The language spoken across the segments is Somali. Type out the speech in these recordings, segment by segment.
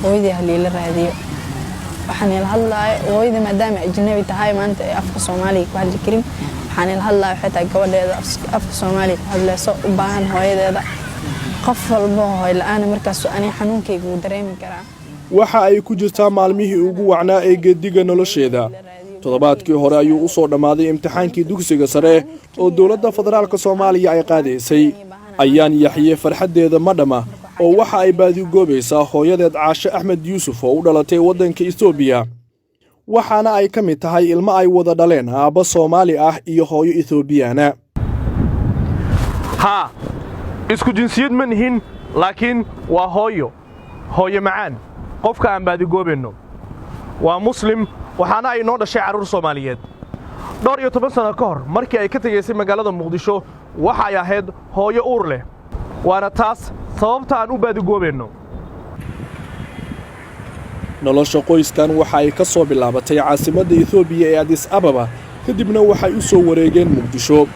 hooyadii halii la raadiyo waxaan ila hadlaay hooyadii maadaama ajnabi tahay maanta afka Soomaaliga ku hadli karin waxaan ila hadlaay xitaa gabadheeda afka Soomaaliga ku hadlayso u baahan hooyadeeda qof walba hooy la'aan markaas ani xanuunkaygu dareemi karaa waxa ay ku jirtaa maalmihii ugu wacnaa ee geediga nolosheeda toddobaadkii hore ayuu u soo dhamaaday imtixaankii dugsiga sare oo dawladda federaalka Soomaaliya ay qaadaysay ayaan Yaxye farxadeeda madhama oo waxa ay baadigoobaysaa hooyadeed Caashe Axmed Yuusuf oo u dhalatay waddanka Itoobiya waxaana ay ka mid tahay ilmo ay wada dhaleen aabba Soomaali ah iyo hooyo Itoobiyana ha isku jinsiyad ma nihin laakiin waa hooyo macaan qofka aan baadigoobayno waa muslim waxaana ay noo dhashay carruur Soomaaliyeed dhowr iyo 10 sano ka hor markii ay ka tageysay magaalada Muqdisho waxa ay ahayd hooyo uur leh waana taas sababta aan u baadigoobayno nolosha qoyskan waxa ay ka soo bilaabatay caasimadda Itoobiya ee Addis Ababa kadibna waxay u soo wareegeen Muqdisho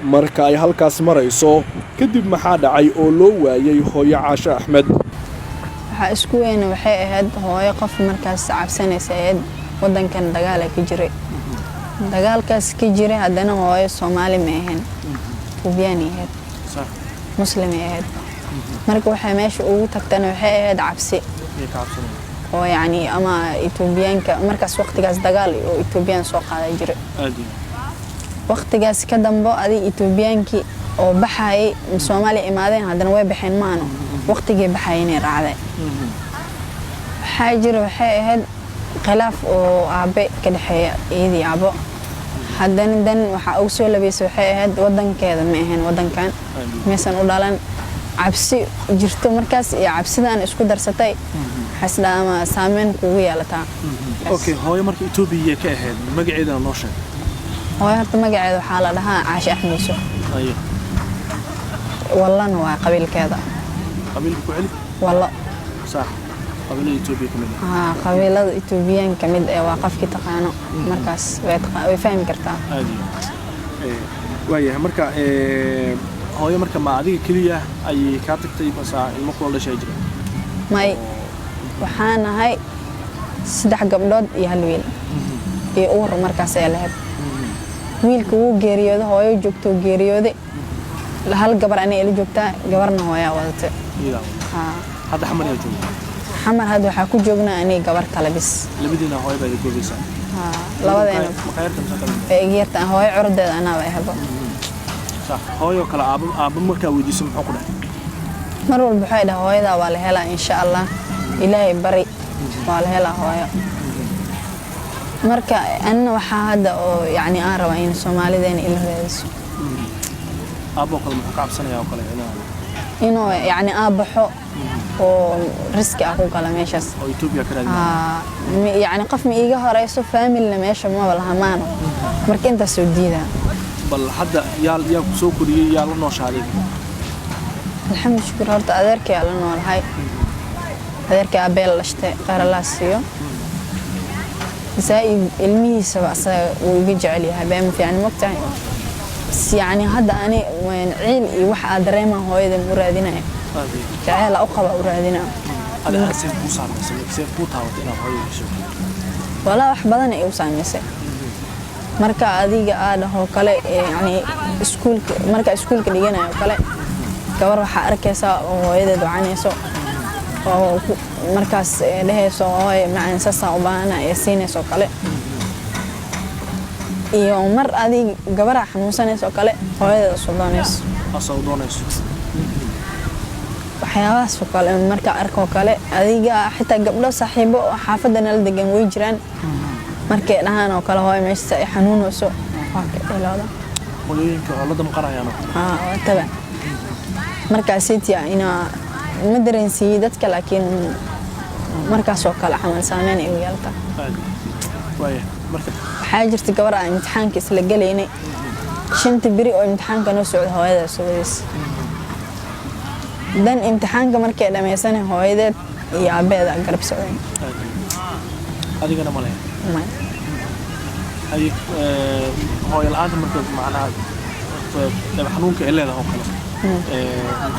marka ay halkaas marayso kadib maxaa dhacay oo loo waayay hooyo Caashe Axmed waxa isku weyn waxay ahayd hooyo qof markaas cabsanaysa wadankan dagaal ka jiray dagaalkaas ka jiray haddana hooyo Soomaali ma ahayn Itoobiyaan ahayd muslim ahayd marka waxay meesha ugu tagtana waxay ahayd cabsi oo yani ama Itoobiyaanka markaas waqtigaas dagaal oo Itoobiyaan soo qaaday jiray waqtigaas ka dambo adi Itoobiyaanki oo baxay Soomaali imaadeen haddana way baxeen maano waqtigii baxayeen raacday xaajir waxay ahayd khilaaf oo aabe ka dhaxeeya iyadii abo haddana dan waxa uu soo labeysay waxay ahayd wadankeeda ma ahayn wadankan meesan u dhalan cabsi jirto markaas iyo cabsidaan isku darsatay xasdaama saameyn kugu yeelataa okay hooyo markii Itoobiya ka ahayd magaceeda noo sheeg hooyo horta magaceeda waxaa la dhahaa Caashe Axmed Yuusuf والله waa qabiilkeeda qabiilku ku celi والله صح qabiilada Itoobiya kamid qabiilada Itoobiyaan kamid waa qofkii taqaano markaas way fahmi kartaa waayahay marka hooyo marka ma adiga kaliya ay ka tagtay basa ilmo kula dhashay jiray may waxaan ahay 3 gabdhood iyo hal wiil iyo uur markaas ay lahayd wiilku uu geeriyooday hooyo joogto geeriyooday hal gabar ani ila joogtaa gabarna hooya wadatay hadda xamar yaa joogta xamar hadda waxa ku joognaa ani gabar kale bis labadiina hooyo bay goobeysaa labadeena maqaayarta masaqada ee geerta hooyo curdeeda ana way habo صح hooyo kala aab marka weydiiso muxuu ku dhahay mar walba waxay dhahay hooyada waa la helaa insha Allah ilaahay bari waa la helaa hooyo marka anna waxa hadda oo yani aan rabaa in Soomaalideena ila raadiso aabo kale muxuu ka cabsanaya oo kale inuu yani aabaxo oo riski ah ku kala meeshaas oo Itoobiya ka raadinaa yani qof ma iiga horeyso family meesha ma walaha maano marka inta soo diida bal hadda yaa ku soo koriyay yaa la nooshaday alxamdu shukr horta adeerkay la noolahay adeerkay abeel lashte qaralaasiyo زي الميسة بس ويجعل يها بام في يعني مقطع يعني هذا أنا وين عيل يوحى دريمة هو إذا مرادنا جعل أقوى مرادنا هذا سيف بوصل سيف بوطها وتنا هاي شو ولا واحد بدنا يوصل مثلا مركا أديك هذا هو كله يعني سكول مركا سكول كلينا كله كبر حركة هو إذا دعاني سو markaas leeyso oo macaan u baana ee siinayso kale iyo mar adig gabar xanuunsanayso kale hooyada soo doonayso waxyaabahaas oo kale marka arko kale adiga xitaa gabdho saaxiibo xaafadana la degan way jiraan markay dhahaan oo kale hooyo meesha ay xanuunayso waa ka ilaada hooyinka la damqarayaan taba markaas ina ما درين سيدتك لكن مركز وكالة عمل سامين إيوالتا حاجرت قبرة امتحان كيس لقليني شنت بريء امتحان كانوا سعود هوايدا سويس دان امتحان كمركي لما يساني هوايدا يعبيدا قرب سعودين هذه كنا مالين هاي هواي الآن مركز معنا حنونك إلا هذا هو خلاص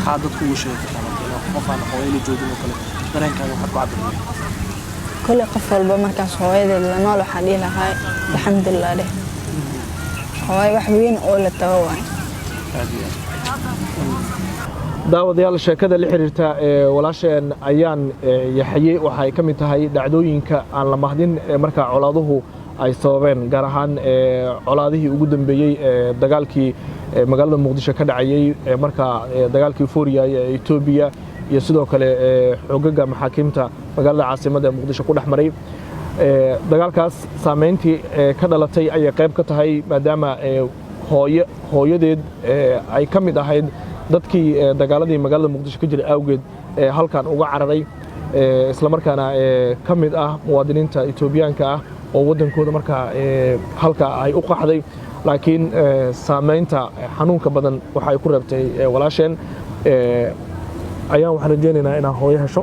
حادث كل شيء قفنا hooyada joogin oo kale dareenkaaga waxaad ku cabirnay كل قفل بمركز هواي ذا لنال وحديلها هاي الحمد لله ده هواي وحبين أول التوان daawadayaal sheekada la xiriirta walaasheen ayaan yaxayay waxay ka mid tahay dhacdooyinka aan la mahdin marka colaaduhu ay sababeen gaar ahaan colaadihii ugu dambeeyay dagaalkii magaalada Muqdisho ka dhacayay marka dagaalkii Fuuriya ee Itoobiya iyo sidoo kale xogaga maxaakiimta magaalada caasimada Muqdisho ku dhaxmaray dagaalkaas saameyntii ka dhalatay ay qayb ka tahay maadaama hooyadeed ay ka mid ahayd dadkii dagaaladii magaalada Muqdisho ka jiray awgeed halkan uga cararay isla markaana ka mid ah muwaadiniinta Itoobiyaanka ah oo wadankooda marka halka ay u qaxday laakiin saameynta xanuunka badan waxay ku reebtay walaasheen ayaan waxaan rajeynaynaa inaan hooyo hesho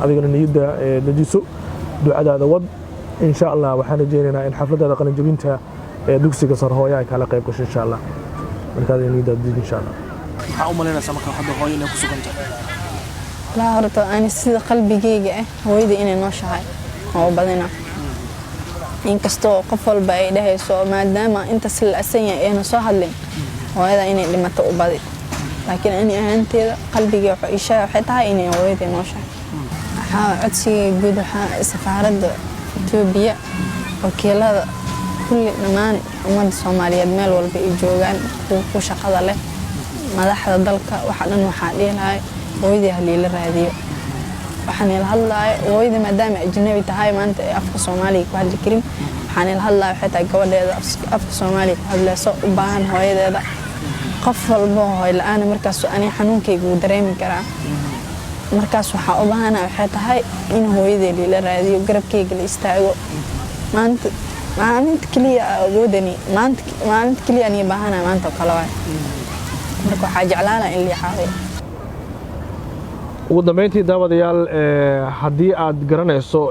adigana niyada dajiso ducadaada wad insha Allah waxaan rajeynaynaa in xafladada qalin jabinta dugsiga sare hooyo ay kala qayb gasho insha Allah markaad niyada dajiso insha Allah maxaa u maleynaysaa marka hadda hooyo inay ku sugan tahay لا هرت أنا سيد قلبي جيجة هو يدي إني نوشها هو بدنا إن كستو قفل بعيده سو ما دام أنت سل أسيا أنا صاحلين وهذا إني لما تقبضي لكن إني أنت قلبي جيجة إيشة حتى إني هو يدي نوشها عدسي جود سفارة إثيوبيا وكيلا كل نمان ومن الصومالية مال والبيجوجان وشقة له ماذا حدا ضلك وحنا نوحالين هاي ويدي هلي الراديو وحنا الهلا ويدي ما دام أجنبي تهاي ما أنت أفك صومالي كهذا الكريم وحنا الهلا حتى جوال هذا أفك صومالي هذا سوق بان هاي هذا قفل به الآن مركز أنا حنون كي قدرين كرا مركز وحقبهنا حتى هاي إنه ويدي هلي الراديو قرب كي قل يستعجو ما أنت كلي ودني ما أنت كلي أني بهنا ما أنت كلاوي مركو حاجة على اللي حاوي ugu dambeyntii daawadayaal haddii aad garanayso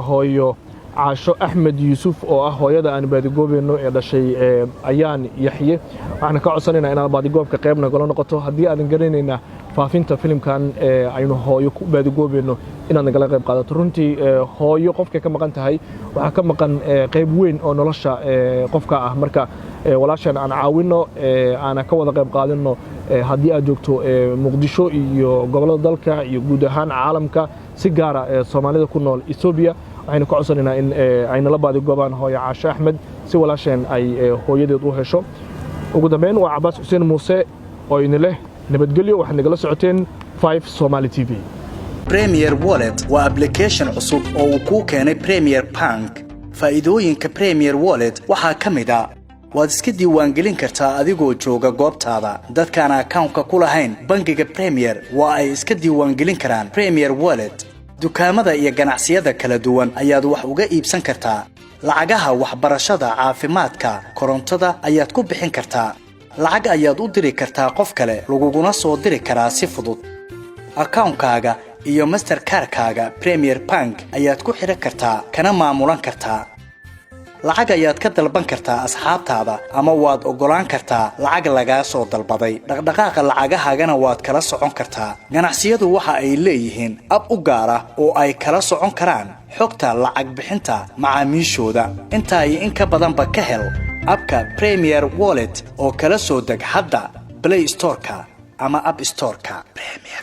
hooyo caasho Axmed Yuusuf oo ah hooyada aan baadigoobeyno ee dhashay ayaan Yaxye waxaan ka codsanaynaa inaad baadigoobka qaybna galo noqoto haddii aadan garanayna faafinta filimkan aynu hooyo ku baadigoobeyno inaad nagala qayb qaadato runtii hooyo qofka ka maqan tahay waxa ka maqan qayb weyn oo nolosha qofka ah marka walaashan aan caawino aan ka wada qayb qaadano haddii aad joogto Muqdisho iyo gobolada dalka iyo guud ahaan caalamka si gaar ah Soomaalida ku nool Itoobiya waxaynu ka codsanaynaa in ayna la baadigoobaan hooyo Caasho Axmed si walaasheen ay hooyadeed u hesho ugu dambeyn waa Cabbaas Xuseen Muuse oo inile nabadgelyo waxaad nagala socoteen 5 Somali TV Premier Wallet waa application cusub oo uu ku keenay Premier Bank faa'iidooyinka Premier Wallet waxaa ka mid ah waad iska diiwaangelin kartaa adigoo jooga goobtaada dadkaan account-ka ku lahayn bangiga Premier waa ay iska diiwaangelin karaan Premier Wallet dukaamada iyo ganacsiyada kala duwan ayaad wax uga iibsan kartaa lacagaha waxbarashada caafimaadka korontada ayaad ku bixin kartaa lacag ayaad u diri kartaa qof kale laguguna soo diri karaa si fudud account-kaaga iyo Mastercard-kaaga Premier Bank ayaad ku xiran kartaa kana maamulan kartaa lacag ayaad ka dalban kartaa asxaabtaada ama waad ogolaan kartaa lacag laga soo dalbaday dhaqdhaqaaqa lacagahaagana waad kala socon kartaa ganacsiyadu waxa ay leeyihiin ab u gaar ah oo ay kala socon karaan xogta lacag bixinta macaamiishooda inta ay in ka badanba ka hel abka Premier Wallet oo kala soo deg hadda Play Store-ka ama App Store-ka Premier